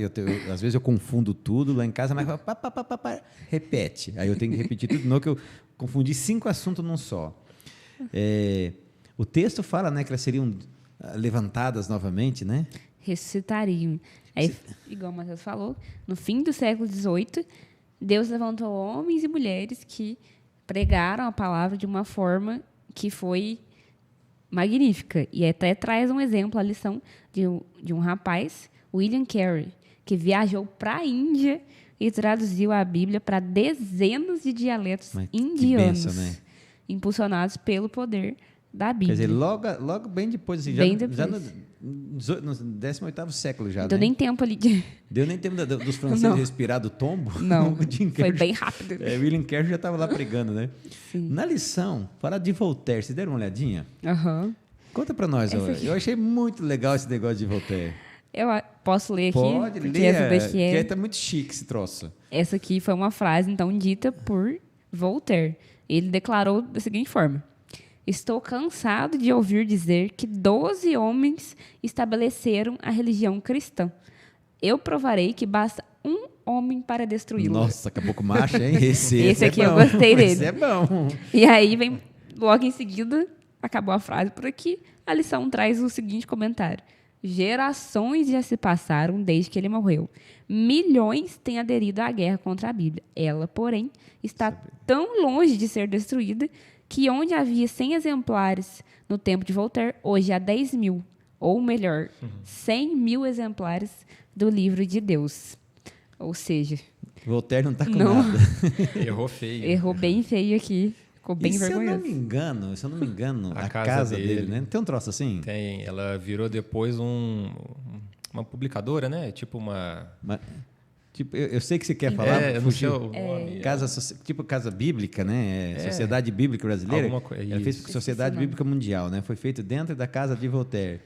Às vezes eu confundo tudo lá em casa, mas repete. Aí eu tenho que repetir tudo de novo, que eu confundi 5 assuntos num só. O texto fala, né, que elas seriam levantadas novamente, né? Ressuscitariam. Aí, igual o Mateus falou, no fim do século XVIII, Deus levantou homens e mulheres que pregaram a palavra de uma forma que foi magnífica. E até traz um exemplo, a lição de um rapaz, William Carey, que viajou para a Índia e traduziu a Bíblia para dezenas de dialetos indianos, bênção, né? Impulsionados pelo poder da Bíblia. Quer dizer, logo bem depois, assim, já no 18º século já, deu, né? Nem tempo ali Deu nem tempo dos franceses respirar do tombo? Não, foi bem rápido. William Carey já estava lá pregando, né? Sim. Na lição, falar de Voltaire, vocês deram uma olhadinha? Conta para nós. Eu achei muito legal esse negócio de Voltaire. Eu posso ler aqui? Pode ler, essa que tá muito chique esse troço. Essa aqui foi uma frase, então, dita por Voltaire. Ele declarou da seguinte forma: estou cansado de ouvir dizer que 12 homens estabeleceram a religião cristã. Eu provarei que basta um homem para destruí-la. Nossa, caboclo macho, hein? Esse aqui é eu gostei dele. Esse é bom. E aí, vem logo em seguida, acabou a frase por aqui, a lição traz o seguinte comentário: gerações já se passaram desde que ele morreu. Milhões têm aderido à guerra contra a Bíblia. Ela, porém, está tão longe de ser destruída que onde havia 100 exemplares no tempo de Voltaire, hoje há 10 mil, ou melhor, 100 mil exemplares do livro de Deus. Ou seja... Voltaire não está com nada. Errou feio. Errou bem feio aqui. Ficou bem vergonhoso. Se eu não me engano, a casa dele, né? Tem um troço assim? Tem. Ela virou depois uma publicadora, né? Tipo uma... Tipo, eu sei que você quer falar, eu não sei o nome. Tipo Casa Bíblica, né? Sociedade Bíblica Brasileira. Ela fez Sociedade Bíblica Mundial, né? Foi feito dentro da casa de Voltaire.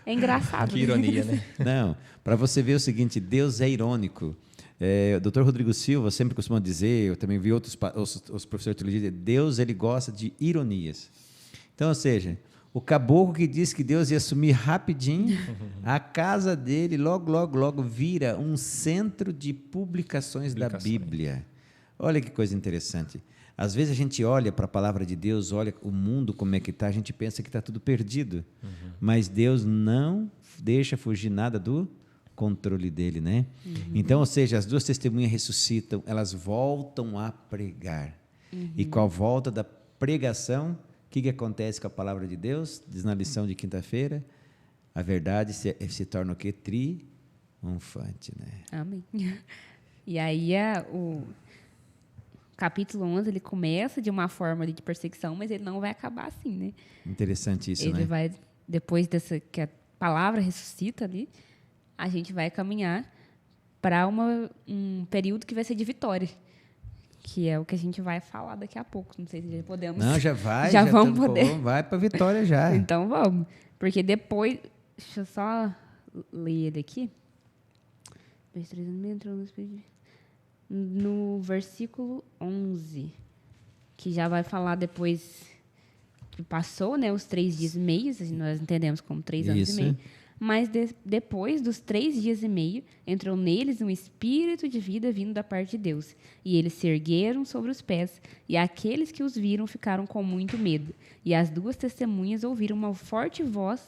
É engraçado. Que ironia, né? Não, para você ver o seguinte, Deus é irônico. O Dr. Rodrigo Silva sempre costuma dizer, eu também vi os professores de teologia, Deus ele gosta de ironias. Então, ou seja, o caboclo que disse que Deus ia sumir rapidinho, a casa dele logo vira um centro de publicações da Bíblia. Olha que coisa interessante. Às vezes a gente olha para a palavra de Deus, olha o mundo como é que está, a gente pensa que está tudo perdido. Mas Deus não deixa fugir nada do controle dele, né? Então, ou seja, as duas testemunhas ressuscitam, elas voltam a pregar. E com a volta da pregação, o que acontece com a palavra de Deus? Diz na lição de quinta-feira, a verdade se torna o quê? Triunfante, né? Amém. E aí o capítulo 11, ele começa de uma forma de perseguição, mas ele não vai acabar assim, né? Interessante isso, né? Ele vai, depois que a palavra ressuscita ali, a gente vai caminhar para um período que vai ser de vitória, que é o que a gente vai falar daqui a pouco. Não sei se já podemos... Não, já vai. Já vamos poder. Vai para a vitória já. Então, vamos. Porque depois... Deixa eu só ler ele aqui. No versículo 11, que já vai falar depois que passou, né, os 3 dias e meio, nós entendemos como 3 anos e meio. Mas depois dos 3 dias e meio, entrou neles um espírito de vida vindo da parte de Deus. E eles se ergueram sobre os pés, e aqueles que os viram ficaram com muito medo. E as 2 testemunhas ouviram uma forte voz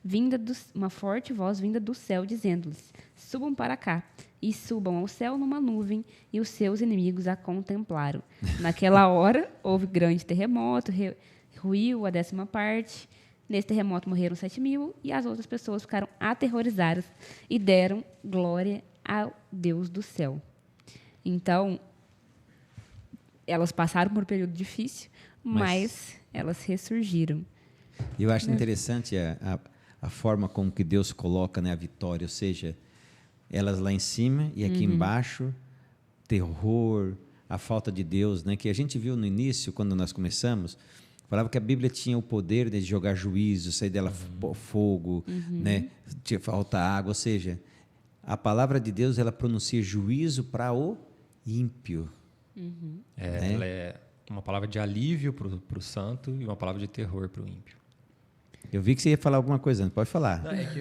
vinda do céu, dizendo-lhes: subam para cá. E subam ao céu numa nuvem, e os seus inimigos a contemplaram. Naquela hora, houve grande terremoto, ruiu a 10ª parte. Nesse terremoto morreram 7 mil e as outras pessoas ficaram aterrorizadas e deram glória ao Deus do céu. Então, elas passaram por um período difícil, mas elas ressurgiram. Eu acho interessante a forma como que Deus coloca, né, a vitória, ou seja, elas lá em cima e aqui embaixo, terror, a falta de Deus, né, que a gente viu no início, quando nós começamos. Falava que a Bíblia tinha o poder de jogar juízo, sair dela fogo, né? Falta água, ou seja, a palavra de Deus ela pronuncia juízo para o ímpio. Ela é uma palavra de alívio para o santo e uma palavra de terror para o ímpio. Eu vi que você ia falar alguma coisa, pode falar. Não, é que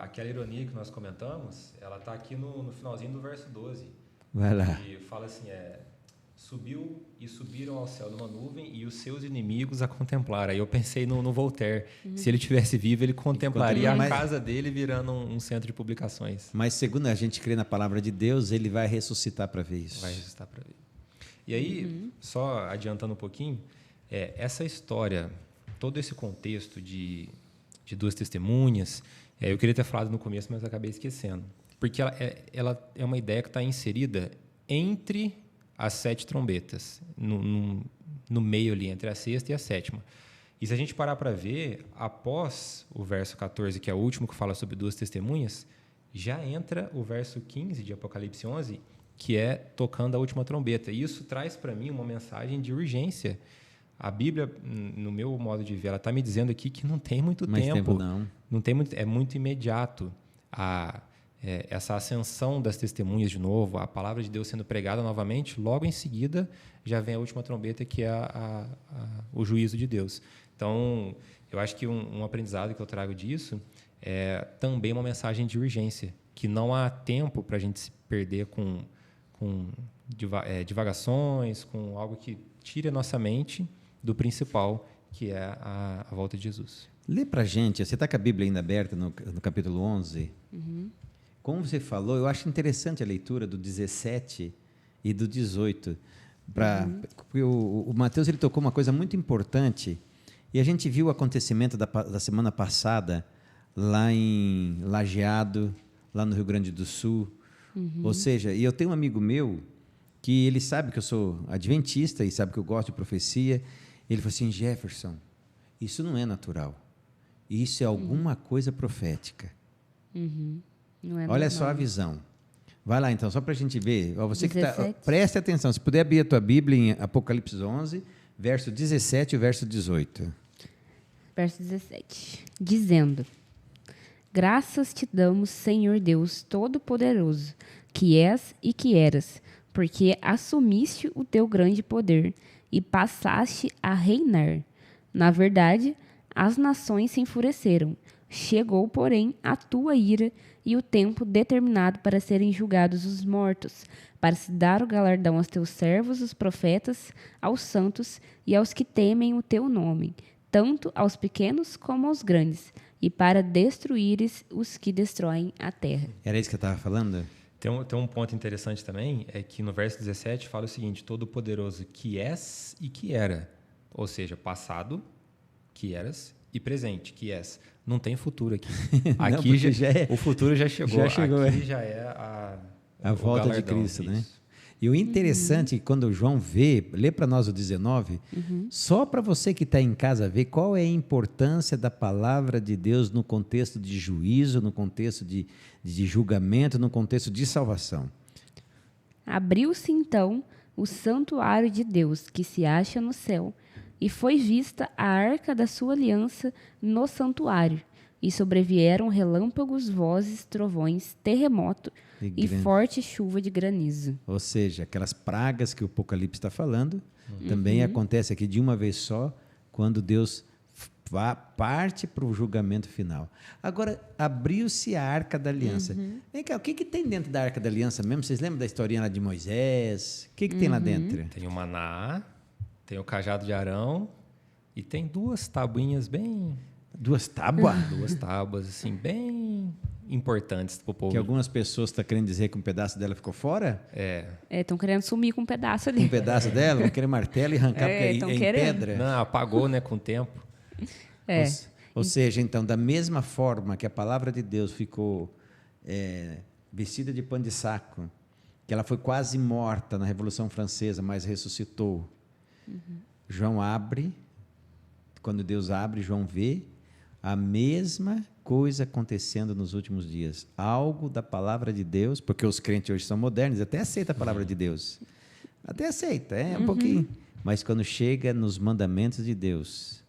aquela ironia que nós comentamos, ela está aqui no finalzinho do verso 12. Vai lá. E fala assim, subiu e subiram ao céu numa nuvem e os seus inimigos a contemplaram. Aí eu pensei no Voltaire. Se ele tivesse vivo, ele contemplaria a casa dele virando um centro de publicações. Mas segundo a gente crê na palavra de Deus, ele vai ressuscitar para ver isso. Vai ressuscitar para ver. E aí, só adiantando um pouquinho, essa história, todo esse contexto de duas testemunhas, eu queria ter falado no começo, mas acabei esquecendo. Porque ela é uma ideia que está inserida entre as 7 trombetas, no meio ali, entre a sexta e a sétima. E se a gente parar para ver, após o verso 14, que é o último que fala sobre duas testemunhas, já entra o verso 15 de Apocalipse 11, que é tocando a última trombeta. E isso traz para mim uma mensagem de urgência. A Bíblia, no meu modo de ver, ela está me dizendo aqui que não tem muito tempo. Não tem muito, é muito imediato essa ascensão das testemunhas de novo, a palavra de Deus sendo pregada novamente. Logo em seguida já vem a última trombeta, que é o juízo de Deus. Então, eu acho que um aprendizado que eu trago disso é também uma mensagem de urgência, que não há tempo para a gente se perder com divagações, com algo que tire a nossa mente do principal, que é a volta de Jesus. Lê para a gente, você está com a Bíblia ainda aberta no capítulo 11? Como você falou, eu acho interessante a leitura do 17 e do 18. Porque o Mateus ele tocou uma coisa muito importante, e a gente viu o acontecimento da semana passada, lá em Lajeado, lá no Rio Grande do Sul. Ou seja, e eu tenho um amigo meu que ele sabe que eu sou adventista e sabe que eu gosto de profecia. Ele falou assim: Jefferson, isso não é natural. Isso é alguma coisa profética. Não é Olha normal. só a visão. Vai lá, então, só para a gente ver. Ó, você 17. que preste atenção. Se puder abrir a tua Bíblia em Apocalipse 11, verso 17 e verso 18. Verso 17. Dizendo: Graças te damos, Senhor Deus Todo-Poderoso, que és e que eras, porque assumiste o teu grande poder e passaste a reinar. Na verdade, as nações se enfureceram. Chegou, porém, a tua ira e o tempo determinado para serem julgados os mortos, para se dar o galardão aos teus servos, os profetas, aos santos e aos que temem o teu nome, tanto aos pequenos como aos grandes, e para destruíres os que destroem a terra. Era isso que eu estava falando? Tem um ponto interessante também, é que no verso 17 fala o seguinte: Todo-Poderoso que és e que era. Ou seja, passado, que eras, e presente, que és. Não tem futuro aqui. Aqui Não, o futuro já chegou. Aqui já é a volta de Cristo, né? E o interessante é que quando o João lê para nós o 19, só para você que está em casa ver qual é a importância da palavra de Deus no contexto de juízo, no contexto de julgamento, no contexto de salvação. Abriu-se então o santuário de Deus, que se acha no céu, e foi vista a arca da sua aliança no santuário. E sobrevieram relâmpagos, vozes, trovões, terremoto e forte chuva de granizo. Ou seja, aquelas pragas que o Apocalipse está falando, também acontece aqui de uma vez só, quando Deus parte para o julgamento final. Agora, abriu-se a Arca da Aliança. Vem cá, o que tem dentro da Arca da Aliança mesmo? Vocês lembram da historinha lá de Moisés? O que tem lá dentro? Tem o maná, tem o cajado de Arão e tem 2 tabuinhas bem... 2 tábuas? 2 tábuas, assim, bem importantes para o povo. Que algumas pessoas estão querendo dizer que um pedaço dela ficou fora? Estão querendo sumir com um pedaço ali. Um pedaço dela? Vão querer martelo e arrancar porque é em pedra? Não, apagou, né, com o tempo. Ou seja, então, da mesma forma que a palavra de Deus ficou vestida de pano de saco, que ela foi quase morta na Revolução Francesa, mas ressuscitou. João abre, quando Deus abre, João vê a mesma coisa acontecendo nos últimos dias. Algo da palavra de Deus, porque os crentes hoje são modernos, até aceitam a palavra de Deus. Até aceita, um pouquinho. Mas quando chega nos mandamentos de Deus,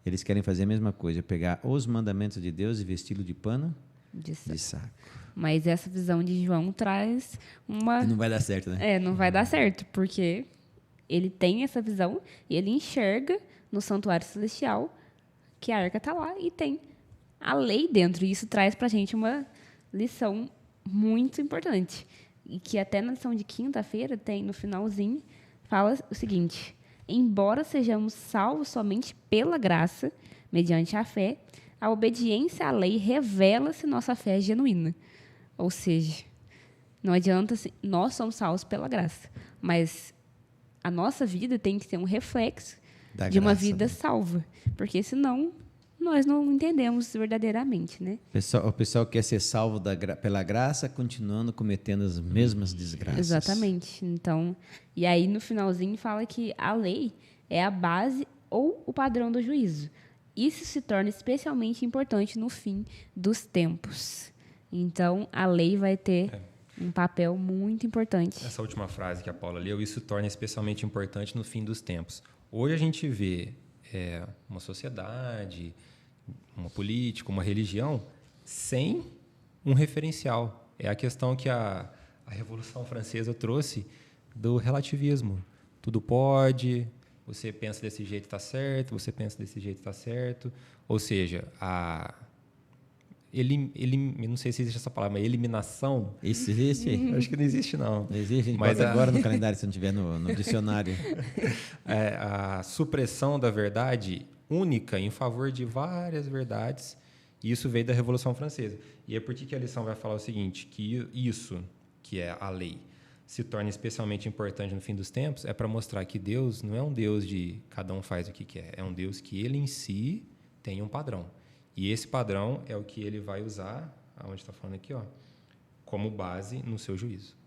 eles querem fazer a mesma coisa, pegar os mandamentos de Deus e vesti-lo de pano de saco. Mas essa visão de João traz uma... E não vai dar certo, né? Não vai dar certo, porque ele tem essa visão e ele enxerga no santuário celestial que a arca está lá e tem a lei dentro. E isso traz para a gente uma lição muito importante. E que até na lição de quinta-feira tem, no finalzinho, fala o seguinte: embora sejamos salvos somente pela graça, mediante a fé, a obediência à lei revela se nossa fé é genuína. Ou seja, não adianta, nós somos salvos pela graça, mas a nossa vida tem que ser um reflexo de uma vida salva, porque senão nós não entendemos verdadeiramente, né? O pessoal quer ser salvo pela graça, continuando cometendo as mesmas desgraças. Exatamente. Então, e aí no finalzinho fala que a lei é a base ou o padrão do juízo. Isso se torna especialmente importante no fim dos tempos. Então, a lei vai ter um papel muito importante. Essa última frase que a Paula leu, isso torna especialmente importante no fim dos tempos. Hoje a gente vê uma sociedade, uma política, uma religião sem um referencial. É a questão que a Revolução Francesa trouxe do relativismo. Tudo pode, você pensa desse jeito está certo, você pensa desse jeito está certo. Ou seja, não sei se existe essa palavra, mas eliminação. Isso existe? Acho que não existe, não. Não existe, a gente bota agora no calendário, se não tiver no dicionário. A supressão da verdade única em favor de várias verdades, e isso veio da Revolução Francesa. E é por que a lição vai falar o seguinte, que isso, que é a lei, se torna especialmente importante no fim dos tempos, é para mostrar que Deus não é um Deus de cada um faz o que quer, é um Deus que ele em si tem um padrão. E esse padrão é o que ele vai usar, aonde está falando aqui, como base no seu juízo.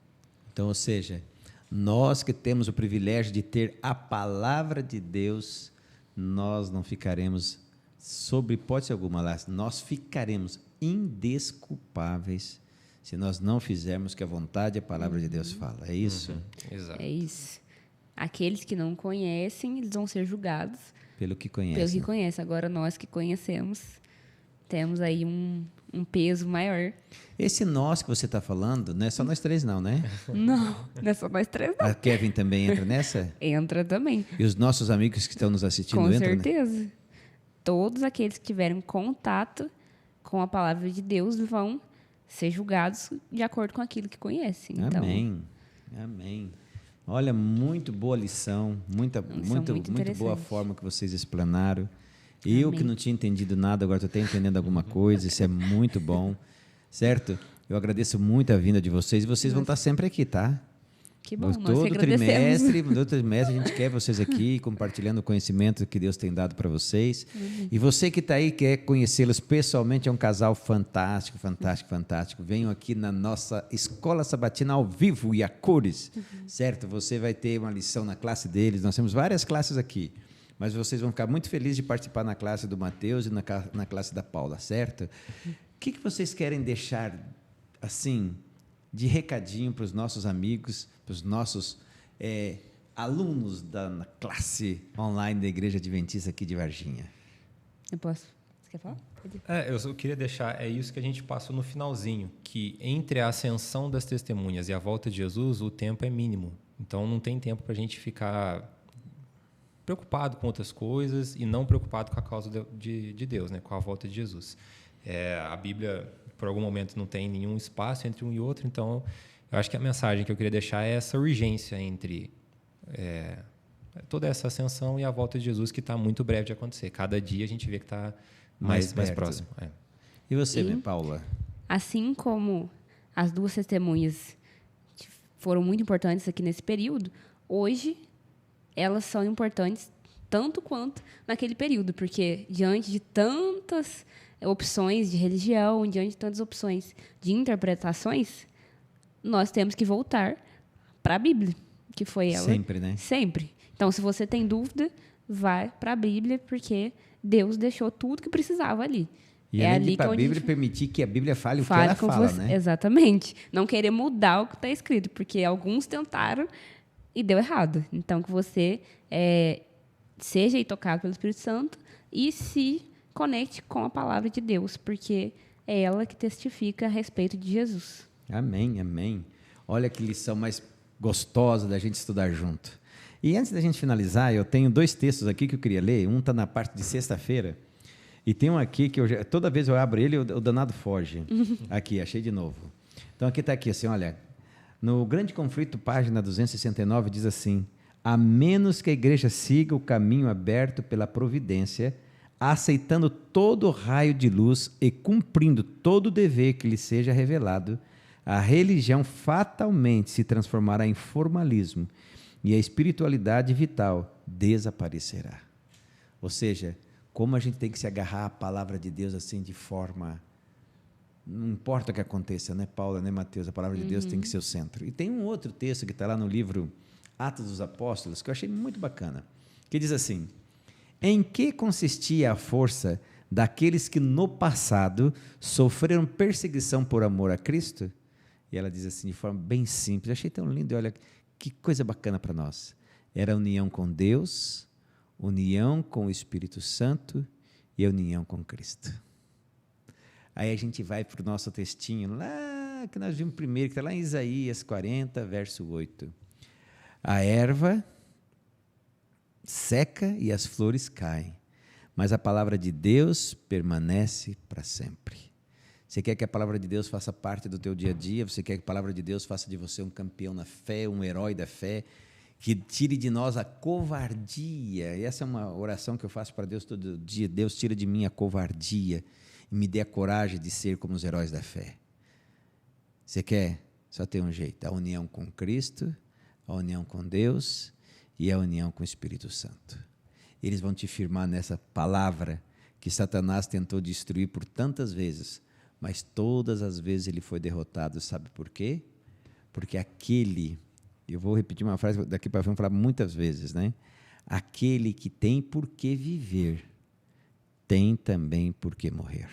Então, ou seja, nós que temos o privilégio de ter a palavra de Deus, nós não ficaremos, sob hipótese alguma, nós ficaremos indesculpáveis se nós não fizermos o que a vontade e a palavra de Deus fala. É isso? Exato. É isso. Aqueles que não conhecem, eles vão ser julgados pelo que conhecem. Pelo que conhecem. Agora, nós que conhecemos, temos aí um peso maior. Esse nós que você está falando, não é só nós três não, né? Não é só nós três não. A Kevin também entra nessa? Entra também. E os nossos amigos que estão nos assistindo Com entram? certeza. Né? Todos aqueles que tiverem contato com a palavra de Deus vão ser julgados de acordo com aquilo que conhecem. Amém. Então, amém. Olha, muito boa lição, muito boa forma que vocês explanaram. Eu que não tinha entendido nada, agora estou até entendendo alguma coisa, isso é muito bom, certo? Eu agradeço muito a vinda de vocês, e vocês vão estar sempre aqui, tá? Que bom, todo trimestre a gente quer vocês aqui, compartilhando o conhecimento que Deus tem dado para vocês. E você que está aí, quer conhecê-los pessoalmente, é um casal fantástico, fantástico, fantástico. Venham aqui na nossa Escola Sabatina ao vivo e a cores, certo? Você vai ter uma lição na classe deles, nós temos várias classes aqui, mas vocês vão ficar muito felizes de participar na classe do Mateus e na classe da Paula, certo? O que vocês querem deixar, assim, de recadinho para os nossos amigos, para os nossos alunos da classe online da Igreja Adventista aqui de Varginha? Eu posso? Você quer falar? Eu só queria deixar, isso que a gente passou no finalzinho, que entre a ascensão das testemunhas e a volta de Jesus, o tempo é mínimo. Então, não tem tempo para a gente ficar preocupado com outras coisas e não preocupado com a causa de Deus, né? Com a volta de Jesus. A Bíblia, por algum momento, não tem nenhum espaço entre um e outro, então eu acho que a mensagem que eu queria deixar é essa urgência entre toda essa ascensão e a volta de Jesus, que está muito breve de acontecer. Cada dia a gente vê que está mais próximo. E você, minha Paula? Assim como as duas testemunhas foram muito importantes aqui nesse período, hoje elas são importantes tanto quanto naquele período, porque diante de tantas opções de religião, diante de tantas opções de interpretações, nós temos que voltar para a Bíblia, que foi ela. Sempre, né? Sempre. Então, se você tem dúvida, vai para a Bíblia, porque Deus deixou tudo que precisava ali. E além de ir para a Bíblia, permitir que a Bíblia fale o que ela fala, você, né? Exatamente. Não querer mudar o que está escrito, porque alguns tentaram e deu errado. Então, que você seja aí tocado pelo Espírito Santo e se conecte com a palavra de Deus, porque é ela que testifica a respeito de Jesus. Amém, amém. Olha que lição mais gostosa da gente estudar junto. E antes da gente finalizar, eu tenho 2 textos aqui que eu queria ler. Um está na parte de sexta-feira, e tem um aqui que toda vez eu abro ele, o danado foge. Aqui, achei de novo. Então, aqui está aqui, assim, olha, no Grande Conflito, página 269, diz assim: a menos que a igreja siga o caminho aberto pela providência, aceitando todo raio de luz e cumprindo todo o dever que lhe seja revelado, a religião fatalmente se transformará em formalismo e a espiritualidade vital desaparecerá. Ou seja, como a gente tem que se agarrar à palavra de Deus assim de forma... Não importa o que aconteça, né, Paula, né, Mateus? A palavra de Deus tem que ser o centro. E tem um outro texto que está lá no livro Atos dos Apóstolos, que eu achei muito bacana, que diz assim: em que consistia a força daqueles que no passado sofreram perseguição por amor a Cristo? E ela diz assim, de forma bem simples, eu achei tão lindo, olha, que coisa bacana para nós. Era a união com Deus, união com o Espírito Santo e a união com Cristo. Aí a gente vai para o nosso textinho, lá que nós vimos primeiro, que está lá em Isaías 40, verso 8. A erva seca e as flores caem, mas a palavra de Deus permanece para sempre. Você quer que a palavra de Deus faça parte do teu dia a dia? Você quer que a palavra de Deus faça de você um campeão na fé, um herói da fé, que tire de nós a covardia? E essa é uma oração que eu faço para Deus todo dia. Deus, tira de mim a covardia e me dê a coragem de ser como os heróis da fé. Você quer? Só tem um jeito: a união com Cristo, a união com Deus e a união com o Espírito Santo. Eles vão te firmar nessa palavra que Satanás tentou destruir por tantas vezes, mas todas as vezes ele foi derrotado. Sabe por quê? Porque aquele, eu vou repetir uma frase daqui para frente, falar muitas vezes, né? Aquele que tem por que viver, tem também por que morrer.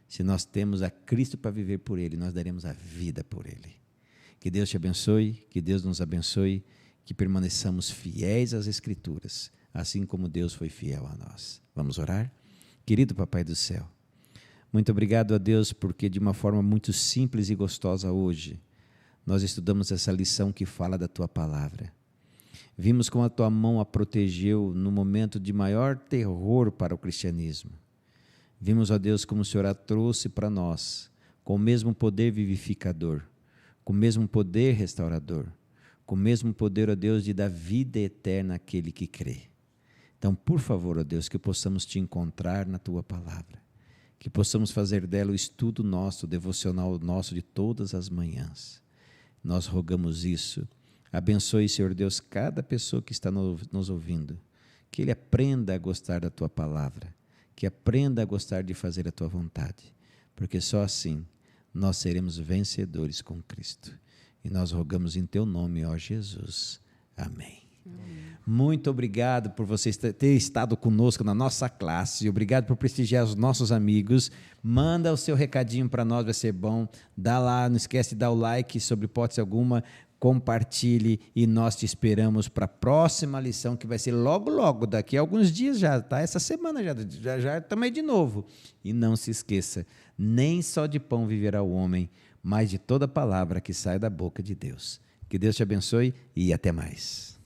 Se nós temos a Cristo para viver por Ele, nós daremos a vida por Ele. Que Deus te abençoe, que Deus nos abençoe, que permaneçamos fiéis às Escrituras, assim como Deus foi fiel a nós. Vamos orar? Querido Papai do céu, muito obrigado a Deus, porque de uma forma muito simples e gostosa hoje, nós estudamos essa lição que fala da Tua Palavra. Vimos como a Tua mão a protegeu no momento de maior terror para o cristianismo. Vimos, ó Deus, como o Senhor a trouxe para nós, com o mesmo poder vivificador, com o mesmo poder restaurador, com o mesmo poder, ó Deus, de dar vida eterna àquele que crê. Então, por favor, ó Deus, que possamos Te encontrar na Tua Palavra, que possamos fazer dela o estudo nosso, o devocional nosso de todas as manhãs. Nós rogamos isso. Abençoe, Senhor Deus, cada pessoa que está nos ouvindo, que ele aprenda a gostar da Tua Palavra, que aprenda a gostar de fazer a Tua vontade, porque só assim nós seremos vencedores com Cristo. E nós rogamos em Teu nome, ó Jesus. Amém. Muito obrigado por você ter estado conosco na nossa classe. Obrigado por prestigiar os nossos amigos. Manda o seu recadinho para nós, vai ser bom. Dá lá, não esquece de dar o like, sobre hipótese alguma. Compartilhe e nós te esperamos para a próxima lição, que vai ser logo, logo, daqui a alguns dias já, tá? Essa semana já estamos aí de novo. E não se esqueça, nem só de pão viverá o homem, mas de toda palavra que sai da boca de Deus. Que Deus te abençoe e até mais.